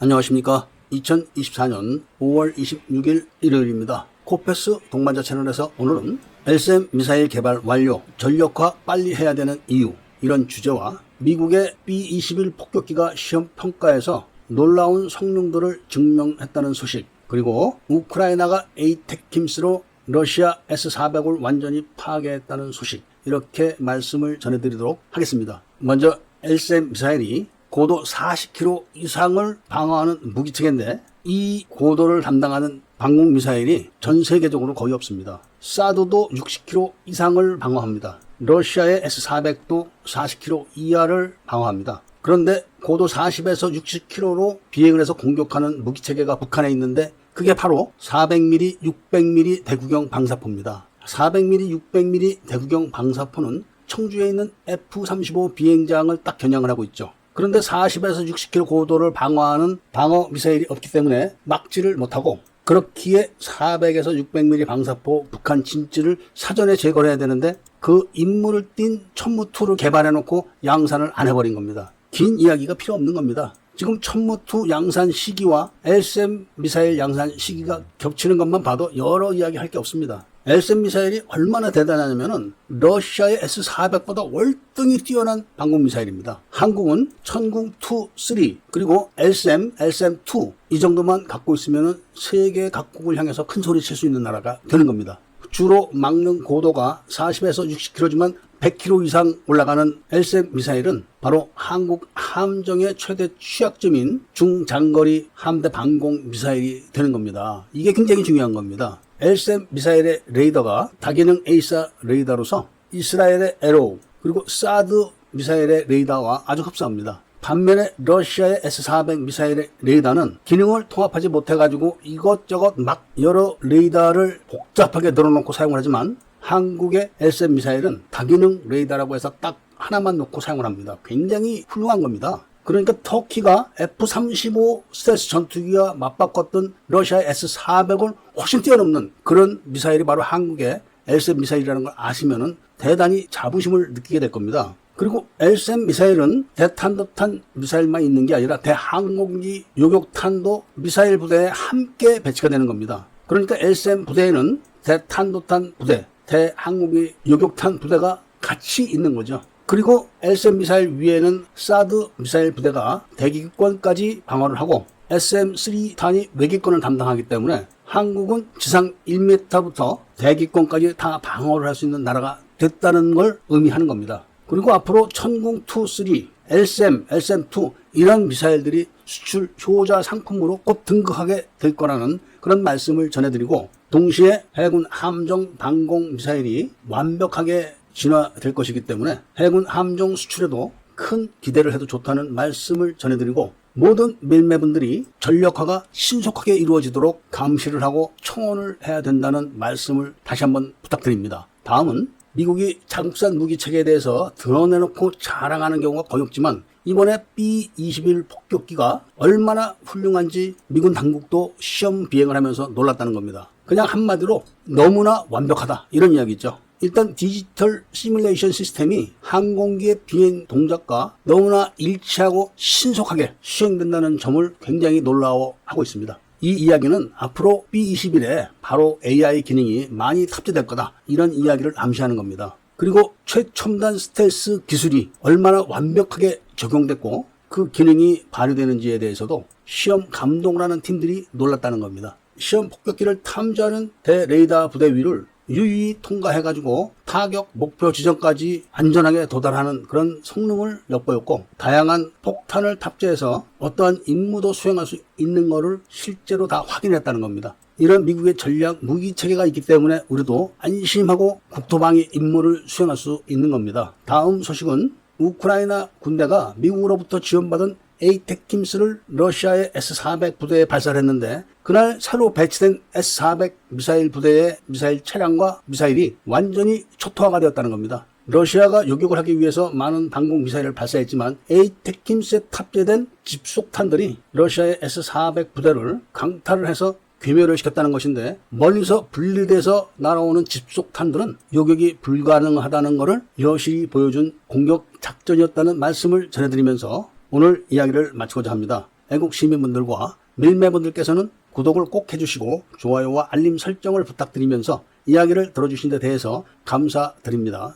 안녕하십니까. 2024년 5월 26일 일요일입니다. 코페스 동반자 채널에서 오늘은 LSM 미사일 개발 완료, 전력화 빨리 해야 되는 이유, 이런 주제와 미국의 B-21 폭격기가 시험 평가에서 놀라운 성능들을 증명했다는 소식, 그리고 우크라이나가 에이테킴스로 러시아 S-400을 완전히 파괴했다는 소식, 이렇게 말씀을 전해드리도록 하겠습니다. 먼저 LSM 미사일이 고도 40km 이상을 방어하는 무기체계인데 이 고도를 담당하는 방공 미사일이 전 세계적으로 거의 없습니다. 사드도 60km 이상을 방어합니다. 러시아의 S-400도 40km 이하를 방어합니다. 그런데 고도 40에서 60km로 비행을 해서 공격하는 무기체계가 북한에 있는데 그게 바로 400mm, 600mm 대구경 방사포입니다. 400mm, 600mm 대구경 방사포는 청주에 있는 F-35 비행장을 딱 겨냥을 하고 있죠. 그런데 40에서 60km 고도를 방어하는 방어 미사일이 없기 때문에 막지를 못하고, 그렇기에 400에서 600mm 방사포 북한 진지를 사전에 제거를 해야 되는데 그 임무를 띈 천무2를 개발해놓고 양산을 안 해버린 겁니다. 긴 이야기가 필요 없는 겁니다. 지금 천무2 양산 시기와 LSM 미사일 양산 시기가 겹치는 것만 봐도 여러 이야기 할 게 없습니다. LSM 미사일이 얼마나 대단하냐면은 러시아의 S-400보다 월등히 뛰어난 방공 미사일입니다. 한국은 천궁2, 3 그리고 LSM, LSM2 이 정도만 갖고 있으면은 세계 각국을 향해서 큰 소리 칠 수 있는 나라가 되는 겁니다. 주로 막는 고도가 40에서 60km지만 100km 이상 올라가는 LSM 미사일은 바로 한국 함정의 최대 취약점인 중장거리 함대 방공 미사일이 되는 겁니다. 이게 굉장히 중요한 겁니다. LSM 미사일의 레이더가 다기능 에이사 레이더로서 이스라엘의 에로우 그리고 사드 미사일의 레이더와 아주 흡사합니다. 반면에 러시아의 S-400 미사일의 레이더는 기능을 통합하지 못해가지고 이것저것 막 여러 레이더를 복잡하게 늘어놓고 사용을 하지만 한국의 LSM 미사일은 다기능 레이더라고 해서 딱 하나만 놓고 사용을 합니다. 굉장히 훌륭한 겁니다. 그러니까 터키가 F-35 스텔스 전투기와 맞바꿨던 러시아의 S-400을 훨씬 뛰어넘는 그런 미사일이 바로 한국의 LSM 미사일이라는 걸 아시면은 대단히 자부심을 느끼게 될 겁니다. 그리고 LSM 미사일은 대탄도탄 미사일만 있는 게 아니라 대항공기 요격탄도 미사일 부대에 함께 배치가 되는 겁니다. 그러니까 LSM 부대에는 대탄도탄 부대, 대항공기 요격탄 부대가 같이 있는 거죠. 그리고 LSM 미사일 위에는 사드 미사일 부대가 대기권까지 방어를 하고 SM-3탄이 외기권을 담당하기 때문에 한국은 지상 1m부터 대기권까지 다 방어를 할 수 있는 나라가 됐다는 걸 의미하는 겁니다. 그리고 앞으로 천궁2, 3, LSM, LSM2 이런 미사일들이 수출 효자 상품으로 꼭 등극하게 될 거라는 그런 말씀을 전해드리고, 동시에 해군 함정 방공 미사일이 완벽하게 진화될 것이기 때문에 해군 함정 수출에도 큰 기대를 해도 좋다는 말씀을 전해드리고, 모든 밀매분들이 전력화가 신속하게 이루어지도록 감시를 하고 청원을 해야 된다는 말씀을 다시 한번 부탁드립니다. 다음은 미국이 자국산 무기체계에 대해서 드러내놓고 자랑하는 경우가 거의 없지만 이번에 B-21 폭격기가 얼마나 훌륭한지 미군 당국도 시험 비행을 하면서 놀랐다는 겁니다. 그냥 한마디로 너무나 완벽하다, 이런 이야기죠. 일단 디지털 시뮬레이션 시스템이 항공기의 비행 동작과 너무나 일치하고 신속하게 수행된다는 점을 굉장히 놀라워하고 있습니다. 이 이야기는 앞으로 B-21에 바로 AI 기능이 많이 탑재될 거다, 이런 이야기를 암시하는 겁니다. 그리고 최첨단 스텔스 기술이 얼마나 완벽하게 적용됐고 그 기능이 발휘되는지에 대해서도 시험 감독을 하는 팀들이 놀랐다는 겁니다. 시험 폭격기를 탐지하는 대레이더 부대 위를 유유히 통과해가지고 타격 목표 지점까지 안전하게 도달하는 그런 성능을 엿보였고, 다양한 폭탄을 탑재해서 어떠한 임무도 수행할 수 있는 것을 실제로 다 확인했다는 겁니다. 이런 미국의 전략 무기체계가 있기 때문에 우리도 안심하고 국토방위 임무를 수행할 수 있는 겁니다. 다음 소식은 우크라이나 군대가 미국으로부터 지원받은 에이테킴스를 러시아의 S-400 부대에 발사를 했는데 그날 새로 배치된 S-400 미사일 부대의 미사일 차량과 미사일이 완전히 초토화가 되었다는 겁니다. 러시아가 요격을 하기 위해서 많은 방공 미사일을 발사했지만 에이테킴스에 탑재된 집속탄들이 러시아의 S-400 부대를 강타를 해서 괴멸을 시켰다는 것인데, 멀리서 분리돼서 날아오는 집속탄들은 요격이 불가능하다는 것을 여실히 보여준 공격 작전이었다는 말씀을 전해드리면서 오늘 이야기를 마치고자 합니다. 애국 시민분들과 밀매분들께서는 구독을 꼭 해주시고 좋아요와 알림 설정을 부탁드리면서 이야기를 들어주신 데 대해서 감사드립니다.